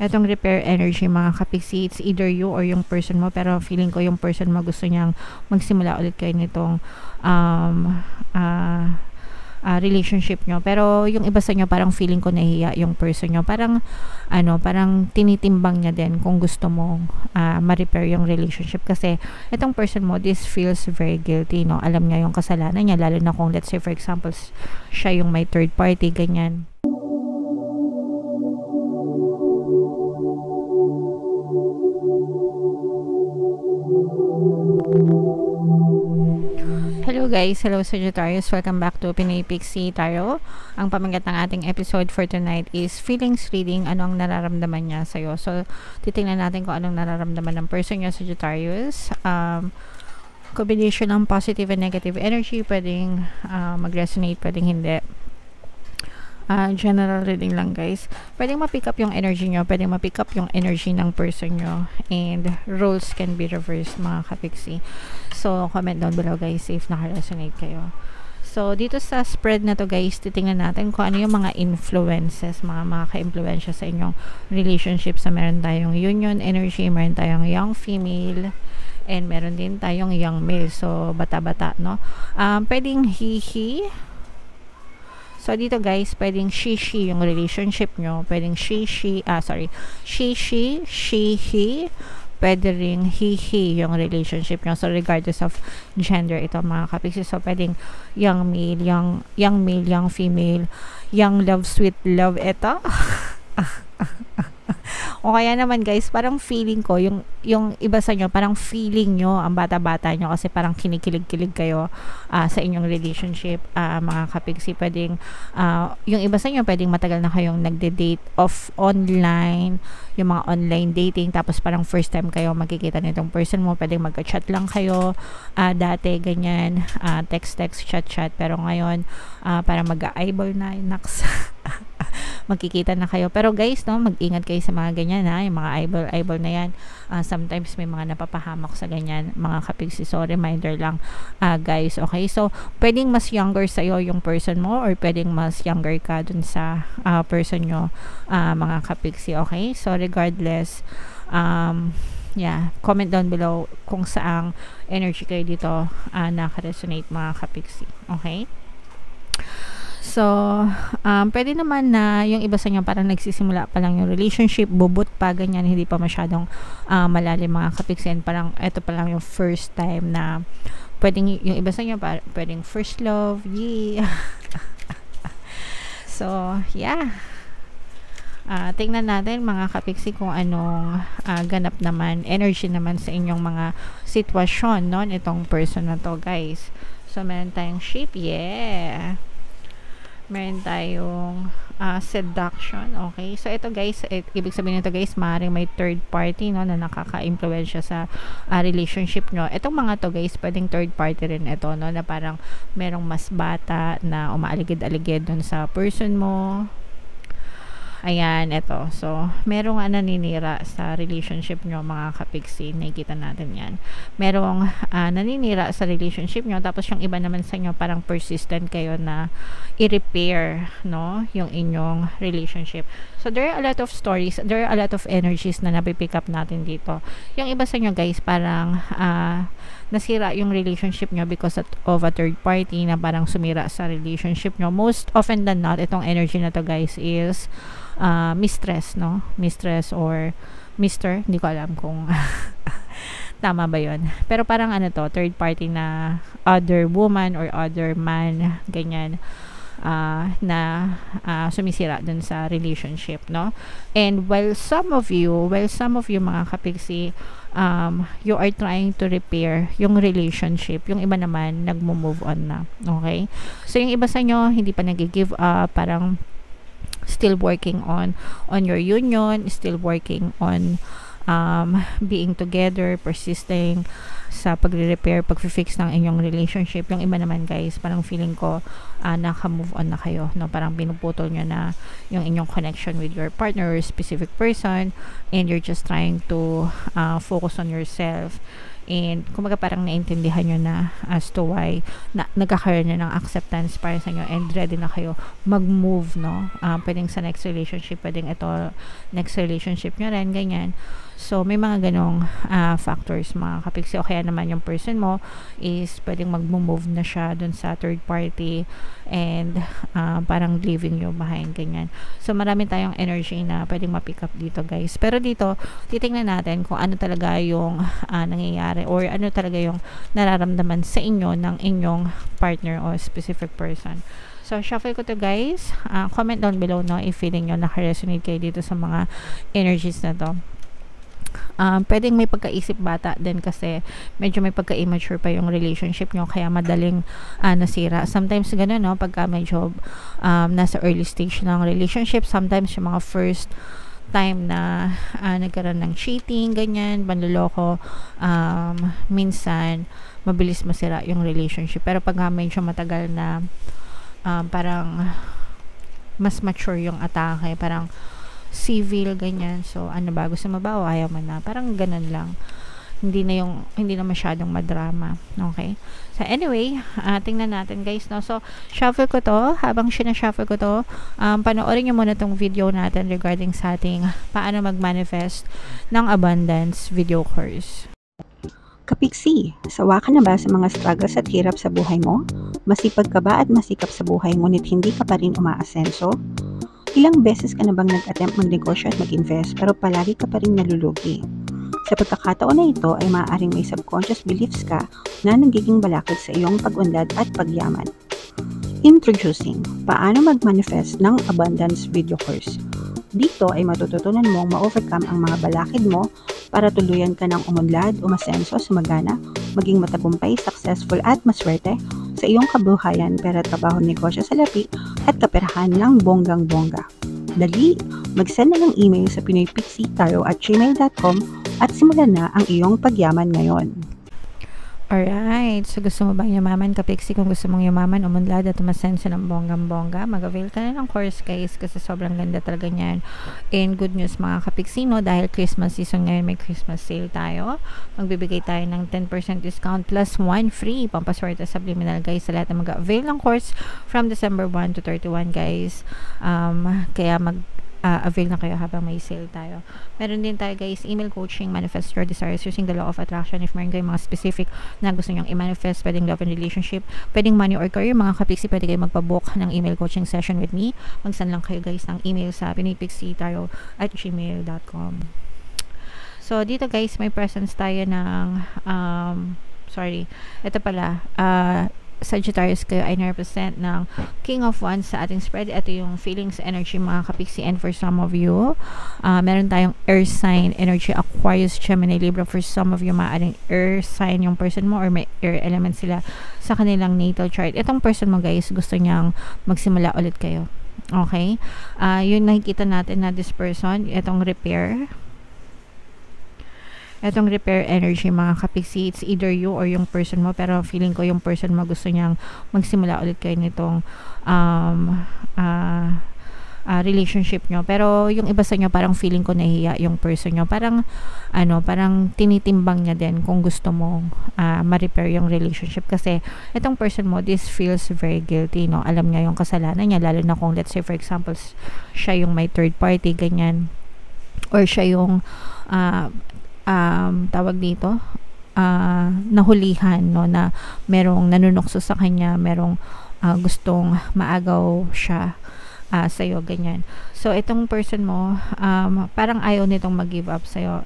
Etong repair energy mga kapiksi, it's either you or yung person mo, pero feeling ko yung person mo gusto niyang magsimula ulit kayo nitong um, relationship nyo. Pero yung iba sa inyo, parang feeling ko nahihiya yung person nyo. Parang, parang tinitimbang niya din kung gusto mong ma-repair yung relationship. Kasi, itong person mo, this feels very guilty, no? Alam niya yung kasalanan niya, lalo na kung, let's say, for example, siya yung may third party, ganyan. Hello guys, hello Sagittarius, welcome back to Pinoy Pixie Tarot. Ang pamagat ng ating episode for tonight is feelings reading, ano ang nararamdaman niya sa'yo. So, titingnan natin kung anong nararamdaman ng person niya, Sagittarius. Combination ng positive and negative energy, pwedeng mag-resonate, pwedeng hindi. General reading lang guys. Pwedeng ma-pick up yung energy nyo, pwedeng ma-pick up yung energy ng person nyo, and roles can be reversed mga kapiksi. So comment down below guys if naka-resonate kayo. So dito sa spread na to guys, titingnan natin kung ano yung mga influences, mga ka-influensya sa inyong relationship. So meron tayong union energy, meron tayong young female, and meron din tayong young male. So bata-bata, no? Pwedeng he. So, dito guys, pwedeng she yung relationship nyo. Pwedeng she, he. Pwede ring he yung relationship nyo. So, regardless of gender, ito mga kapiksi. So, pwedeng young male, young female, young love, sweet love, ito. O kaya naman guys, parang feeling ko, yung iba sa inyo, parang feeling nyo, ang bata-bata nyo, kasi parang kinikilig-kilig kayo sa inyong relationship, mga kapiksi. Pwedeng, yung iba sa inyo, pwedeng matagal na kayong nagde-date off online, yung mga online dating, tapos parang first time kayo magkikita nitong person mo, pwedeng magka-chat lang kayo, dati, ganyan, text, chat, pero ngayon, parang mag-eyeball na, naks. Magkikita na kayo. Pero guys, no, mag-ingat kayo sa mga ganyan, ha, yung mga eyeball na yan. Sometimes may mga napapahamak sa ganyan, mga kapiksi. So, reminder lang, guys, okay? So, pwedeng mas younger sa'yo yung person mo, or pwedeng mas younger ka dun sa person nyo, mga kapiksi, okay? So, regardless, comment down below kung saang energy kayo dito naka-resonate mga kapiksi, okay? So, pwede naman na yung iba sa inyo parang nagsisimula pa lang yung relationship, bubot pa, ganyan, hindi pa masyadong malalim mga kapiksin. Parang ito pa lang yung first time na pwedeng yung iba sa inyo pwedeng first love, yeah. So, yeah. Tingnan natin mga kapiksi kung anong ganap naman, energy naman sa inyong mga sitwasyon, no, itong person na to guys. So, meron tayong shape, yeah. Meron tayong seduction, okay? So, ito guys, ibig sabihin nito guys, maaaring may third party, no, na nakaka-influensya sa relationship nyo. Itong mga to guys, pwedeng third party rin ito, no, na parang merong mas bata na umaaligid-aligid dun sa person mo. Ayan, ito. So, merong naninira sa relationship nyo, mga kapiksi. Nakikita natin yan. Merong naninira sa relationship nyo, tapos yung iba naman sa inyo, parang persistent kayo na i-repair, no, yung inyong relationship. So, there are a lot of stories, there are a lot of energies na napipick up natin dito. Yung iba sa inyo, guys, parang nasira yung relationship nyo because of a third party na parang sumira sa relationship nyo. Most often than not, itong energy na to, guys, is mistress, no? Mistress or mister, hindi ko alam kung tama ba yun. Pero parang third party na other woman or other man, ganyan, na sumisira dun sa relationship, no? And while some of you mga kapiksi, you are trying to repair yung relationship, yung iba naman nagmo-move on na, okay? So yung iba sa inyo hindi pa nag-give up, parang still working on your union, still working on being together, persisting sa pagre-repair, pag-fix ng inyong relationship. Yung iba naman guys, parang feeling ko naka-move on na kayo, no? Parang pinuputol nyo na yung inyong connection with your partner or specific person, and you're just trying to focus on yourself And kumaga parang naintindihan nyo na as to why nagkakaroon nyo ng acceptance para sa inyo and ready na kayo mag-move, no? Pwedeng sa next relationship, pwedeng ito next relationship nyo rin, ganyan. So, may mga ganong factors, mga kapiksi. O kaya naman yung person mo is pwedeng mag-move na siya dun sa third party and parang leaving you behind, ganyan. So, marami tayong energy na pwedeng ma-pick up dito, guys. Pero dito, titingnan natin kung ano talaga yung nangyayari or ano talaga yung nararamdaman sa inyo ng inyong partner o specific person. So, shuffle ko to, guys. Comment down below, no, if feeling nyo naka-resonate kayo dito sa mga energies na to. Pwedeng may pagkaisip bata din kasi medyo may pagka-immature pa yung relationship nyo kaya madaling nasira. Sometimes ganun, no, pagka medyo nasa early stage ng relationship, sometimes yung mga first time na nagkaroon ng cheating, ganyan, panloloko, minsan mabilis masira yung relationship. Pero pag medyo matagal na parang mas mature yung atake, parang civil, ganyan. So, ano ba? Gusto mo ba o ayaw mo na? Parang ganun lang. Hindi na masyadong madrama. Okay? So, anyway, tingnan natin, guys, no? So, shuffle ko to. Habang sinashuffle ko to, panoorin nyo muna tong video natin regarding sa ating paano mag-manifest ng abundance video course. Kapiksi, sawa ka na ba sa mga struggles at hirap sa buhay mo? Masipag ka ba at masikap sa buhay ngunit hindi ka pa rin umaasenso? Ilang beses ka na bang nag-attempt magnegosyo at mag-invest pero palagi ka pa rin nalulugi? Sa pagkakataon na ito ay maaaring may subconscious beliefs ka na nagiging balakid sa iyong pag-unlad at pagyaman. Introducing, paano mag-manifest ng abundance video course. Dito ay matututunan mong ma-overcome ang mga balakid mo para tuluyan ka ng umunlad, umasenso, sumagana, maging matagumpay, successful at maswerte sa iyong kabuhayan, pera, trabaho, negosyo, salapi at kaperahan ng bonggang-bongga. Dali, mag-send na ng email sa pinoypixie@gmail.com at simulan na ang iyong pagyaman ngayon. Alright, so gusto mo bang yumaman, kapiksi? Kung gusto mong yumaman, umunlad at umasenso ng bonggang-bongga, mag-avail ka na ng course, guys, kasi sobrang ganda talaga niyan. And good news, mga kapiksi, no, dahil Christmas season ngayon, may Christmas sale tayo. Magbibigay tayo ng 10% discount plus 1 free pampaswerte subliminal, guys, sa lahat na mag-avail ng course from December 1 to 31, guys. Kaya avail na kayo habang may sale tayo. Meron din tayo, guys, email coaching, manifest your desires using the law of attraction. If meron kayo mga specific na gusto nyong i-manifest, pwedeng love and relationship, pwedeng money or career, mga kapiksi, pwede kayo magpabook ng email coaching session with me. Mag-send lang kayo, guys, ng email sa pinoypixie@gmail.com. So, dito, guys, may presence tayo ng ito pala, Sagittarius kayo ay na-represent ng King of Wands sa ating spread. Ito yung feelings, energy, mga kapiksi. And for some of you, meron tayong air sign energy, Aquarius, Gemini, Libra. For some of you, maaaring air sign yung person mo or may air element sila sa kanilang natal chart. Itong person mo, guys, gusto niyang magsimula ulit kayo. Okay? Yun nakikita natin na this person, itong repair energy, mga kapiksi. It's either you or yung person mo, pero feeling ko yung person mo gusto niyang magsimula ulit kayo nitong relationship nyo. Pero yung iba sa inyo, parang feeling ko nahihiya yung person nyo. Parang tinitimbang niya din kung gusto mo ma-repair yung relationship. Kasi itong person mo, this feels very guilty, no? Alam niya yung kasalanan niya, lalo na kung let's say for example, siya yung may third party, ganyan. Or siya yung tawag dito, nahulihan, no, na merong nanunukso sa kanya, merong gustong maagaw siya sa'yo, ganyan. So, itong person mo, parang ayaw nitong mag-give up sa'yo.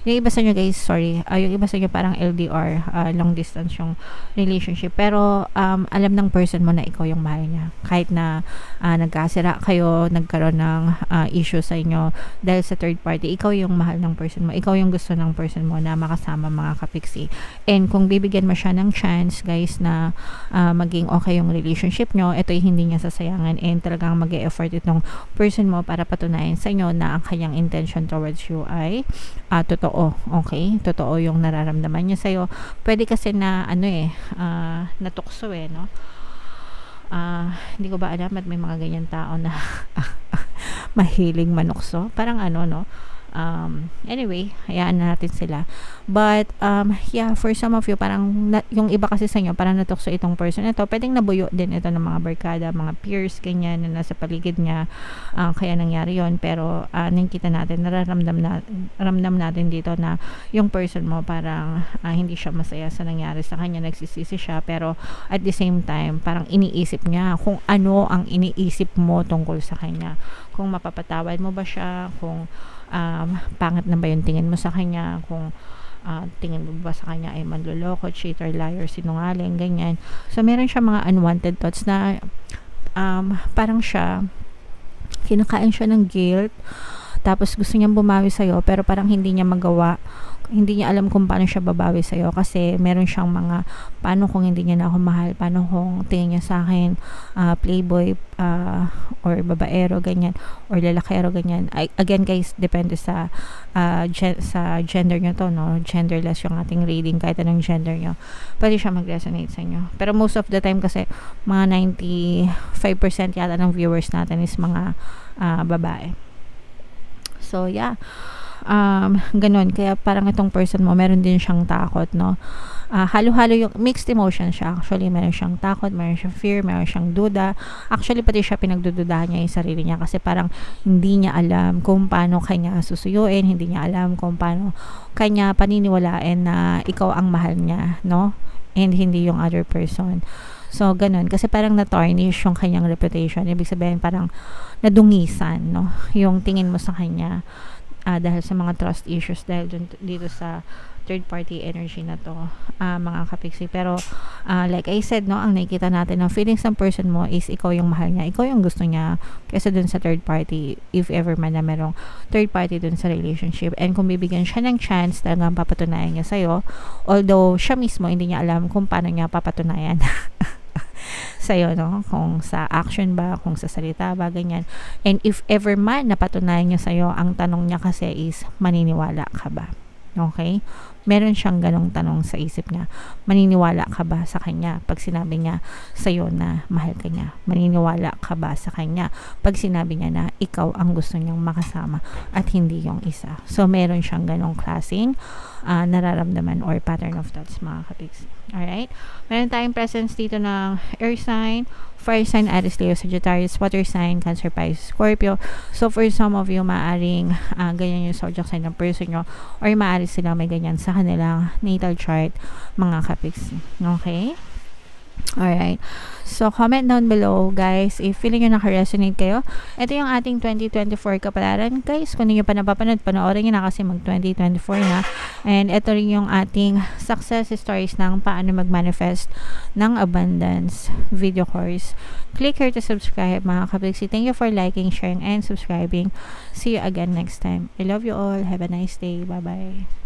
Yung iba sa inyo, guys, yung iba sa inyo parang LDR, long distance yung relationship. Pero, alam ng person mo na ikaw yung mahal niya. Kahit na nagkasira kayo, nagkaroon ng issue sa inyo dahil sa third party, ikaw yung mahal ng person mo. Ikaw yung gusto ng person mo na makasama, mga kapiksi. And kung bibigyan mo siya ng chance, guys, na maging okay yung relationship nyo, ito'y hindi niya sasayangan and talagang mag-e-effort itong person mo para patunayan sa inyo na ang kanyang intention towards you ay totoo. Okay? Totoo yung nararamdaman niya sa'yo. Pwede kasi na natukso, no? Hindi ko ba alam at may mga ganyan tao na mahilig manukso. Parang no? Anyway, hayaan na natin sila. But, yeah, for some of you, parang, yung iba kasi sa inyo, parang natukso itong person ito, pwedeng nabuyo din ito ng mga barkada, mga peers, ganyan, na nasa paligid niya, kaya nangyari yon. Pero, nakikita natin, ramdam natin dito na yung person mo, parang, hindi siya masaya sa nangyari sa kanya, nagsisisi siya, pero, at the same time, parang iniisip niya kung ano ang iniisip mo tungkol sa kanya. Kung mapapatawad mo ba siya, kung pangit na ba yung tingin mo sa kanya, kung tingin mo ba sa kanya ay manloloko, cheater, liar, sinungaling, ganyan. So, meron siya mga unwanted thoughts na parang siya, kinakain siya ng guilt, tapos gusto niyang bumawi sa'yo, pero parang hindi niya magawa, hindi niya alam kung paano siya babawi sa'yo kasi meron siyang mga paano kung hindi niya na ako mahal, paano kung tingin niya sa akin playboy or babaero, ganyan, or lalakero, ganyan. Again guys, depende sa gender nyo to, no? Genderless yung ating reading, kahit anong gender nyo, pwede siya mag-resonate sa inyo. Pero most of the time kasi mga 95% yata ng viewers natin is mga babae. So yeah, ganun. Kaya parang itong person mo, meron din siyang takot, no? Halo-halo yung mixed emotion siya. Actually, meron siyang takot, meron siyang fear, meron siyang duda. Actually, pati siya pinagdududahan niya yung sarili niya kasi parang hindi niya alam kung paano kanya susuyuin, hindi niya alam kung paano kanya paniniwalain na ikaw ang mahal niya, no? And hindi yung other person. So, ganun. Kasi parang na-tarnish yung kanyang reputation. Ibig sabihin, parang nadungisan, no? Yung tingin mo sa kanya dahil sa mga trust issues, dahil dito sa third party energy na to, mga kapiksi. Pero, like I said, no, ang nakikita natin ng feelings ng person mo is ikaw yung mahal niya, ikaw yung gusto niya, kaysa dun sa third party, if ever man na merong third party dun sa relationship. And kung bibigyan siya ng chance, talagang papatunayan niya sa'yo, although siya mismo hindi niya alam kung paano niya papatunayan sa'yo, no? Kung sa action ba, kung sa salita ba, ganyan. And if ever man napatunayan niya sa'yo, ang tanong niya kasi is, maniniwala ka ba? Okay? Meron siyang ganong tanong sa isip niya. Maniniwala ka ba sa kanya pag sinabi niya sa'yo na mahal ka niya? Maniniwala ka ba sa kanya pag sinabi niya na ikaw ang gusto niyang makasama at hindi yung isa? So, meron siyang ganong klaseng nararamdaman or pattern of thoughts, mga kapiksi. Alright? Meron tayong presence dito ng air sign, fire sign, Aries, Leo, Sagittarius, water sign, Cancer, Pisces, Scorpio. So, for some of you, maaring ganyan yung zodiac sign ng person nyo, or maaari sila may ganyan sa kanilang natal chart, mga kapiksi. Okay? Alright. So, comment down below, guys, if feeling nyo naka-resonate kayo. Ito yung ating 2024 kapalaran. Guys, kung hindi nyo pa napapanood, panoorin nyo na kasi mag-2024 na. And ito rin yung ating success stories ng paano mag-manifest ng abundance video course. Click here to subscribe, mga kapiksi. Thank you for liking, sharing, and subscribing. See you again next time. I love you all. Have a nice day. Bye-bye.